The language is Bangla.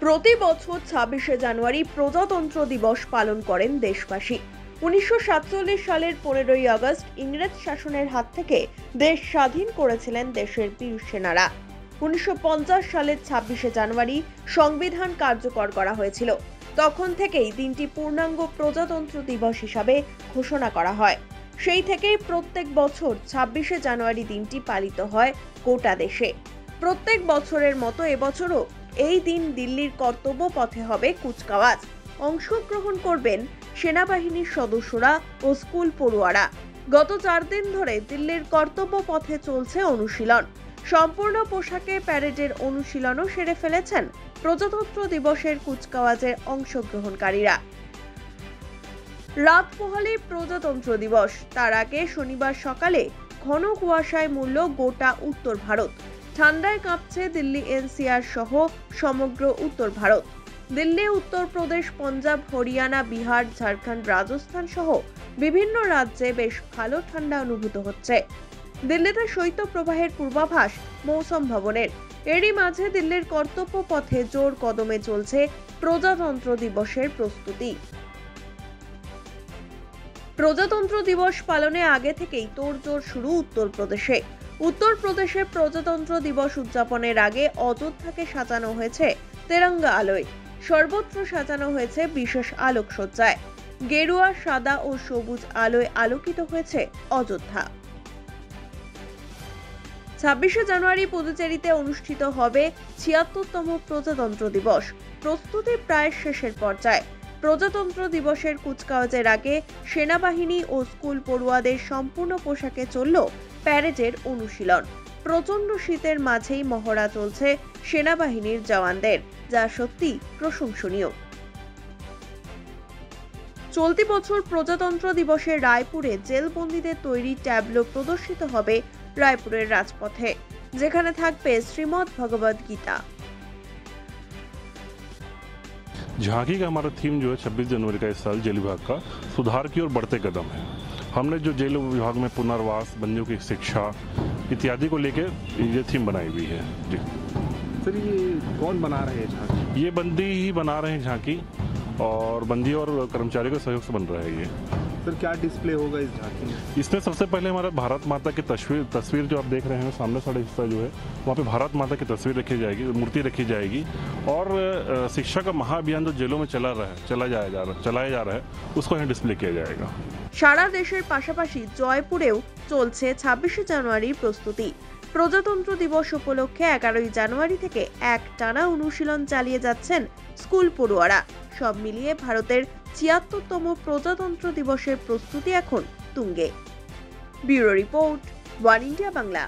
প্রতি বছর ২৬শে জানুয়ারি প্রজাতন্ত্র দিবস পালন করেন দেশবাসী। ১৯৪৭ সালের ১৫ই আগস্ট ইংরেজ শাসনের হাত থেকে দেশ স্বাধীন করেছিলেন দেশের বীর সেনারা। ১৯৫০ সালের ২৬শে জানুয়ারি সংবিধান কার্যকর করা হয়েছিল। তখন থেকেই দিনটি পূর্ণাঙ্গ প্রজাতন্ত্র দিবস হিসাবে ঘোষণা করা হয়। সেই থেকেই প্রত্যেক বছর ২৬শে জানুয়ারি দিনটি পালিত হয় গোটা দেশে। প্রত্যেক বছরের মতো এবছরও এই দিন দিল্লির কর্তব্য পথে হবে কুচকাওয়াজ। অংশগ্রহণ করবেন সেনাবাহিনীর সদস্যরা ও স্কুল পড়ুয়ারা। গত ৪ দিন ধরে দিল্লির কর্তব্য পথে চলছে অনুশীলন। সম্পূর্ণ পোশাকে প্যারেডের অনুশীলনও সেরে ফেলেছেন প্রজাতন্ত্র দিবসের কুচকাওয়াজের অংশগ্রহণকারীরা। রাত পোহালেই প্রজাতন্ত্র দিবস। তার আগে শনিবার সকালে ঘন কুয়াশায় মুড়ল গোটা উত্তর ভারত। ঠান্ডায় কাঁপছে দিল্লি এনসিআর সহ সমগ্র উত্তর ভারত। দিল্লি, উত্তরপ্রদেশ, পাঞ্জাব, হরিয়ানা, বিহার, ঝাড়খণ্ড, রাজস্থান সহ বিভিন্ন রাজ্যে বেশ ভালো ঠান্ডা অনুভূত হচ্ছে। দিল্লিতে শৈত্যপ্রবাহের পূর্বাভাস মৌসুম ভবনের। এরই মাঝে দিল্লির কর্তব্য পথে জোর কদমে চলছে প্রজাতন্ত্র দিবসের প্রস্তুতি। প্রজাতন্ত্র দিবস পালনে আগে থেকেই তোড়জোড় শুরু উত্তরপ্রদেশে। উত্তরপ্রদেশে প্রজাতন্ত্র দিবস উদযাপনের আগে অযোধ্যাকে সাজানো হয়েছে তেরঙ্গা আলোয়। সর্বত্র সাজানো হয়েছে বিশেষ আলোকসজ্জায়। গেরুয়া, সাদা ও সবুজ আলোয় আলোকিত হয়েছে অযোধ্যা। ২৬শে জানুয়ারি পুদুচেরিতে অনুষ্ঠিত হবে ৭৬তম প্রজাতন্ত্র দিবস। প্রস্তুতি প্রায় শেষের পর্যায়ে। প্রজাতন্ত্র দিবসের কুচকাওয়াজের আগে সেনাবাহিনী ও স্কুল পড়ুয়াদের সম্পূর্ণ পোশাকে চলল প্যারেডের অনুশীলন। প্রচন্ড শীতের মাঝেই মহড়া চলছে সেনাবাহিনীর জওয়ানদের, যা সত্যি প্রশংসনীয়। চলতি বছর প্রজাতন্ত্র দিবসে রায়পুরে জেলবন্দীদের তৈরি ট্যাবলো প্রদর্শিত হবে রায়পুরের রাজপথে, যেখানে থাকবে শ্রীমদ্ ভগবদ গীতা। झांकी का हमारा थीम जो है 26 जनवरी का इस साल जेल विभाग का सुधार की ओर बढ़ते कदम है। हमने जो जेल विभाग में पुनर्वास, बंदियों की शिक्षा इत्यादि को लेकर ये थीम बनाई हुई है। जी सर, ये कौन बना रहे हैं झांकी? ये बंदी ही बना रहे हैं झांकी, और बंदी और कर्मचारियों के सहयोग से बन रहा है ये। सर, क्या डिस्प्ले होगा इस झांकी में? इसमें सबसे पहले हमारा भारत माता की तस्वीर जो आप देख रहे हैं सामने सारा हिस्सा जो है वहाँ पे भारत माता की तस्वीर रखी जाएगी, मूर्ति रखी जाएगी, और शिक्षा का महाअभियान जो जेलों में चलाया जा रहा है उसको यहाँ डिस्प्ले किया जाएगा। সারা দেশের পাশাপাশি জয়পুরেও চলছে ২৬শে জানুয়ারির প্রস্তুতি। প্রজাতন্ত্র দিবস উপলক্ষে ১১ই জানুয়ারি থেকে একটানা অনুশীলন চালিয়ে যাচ্ছেন স্কুল পড়ুয়ারা। সব মিলিয়ে ভারতের ৭৬তম প্রজাতন্ত্র দিবসের প্রস্তুতি এখন তুঙ্গে। Bureau report, one India Bangla.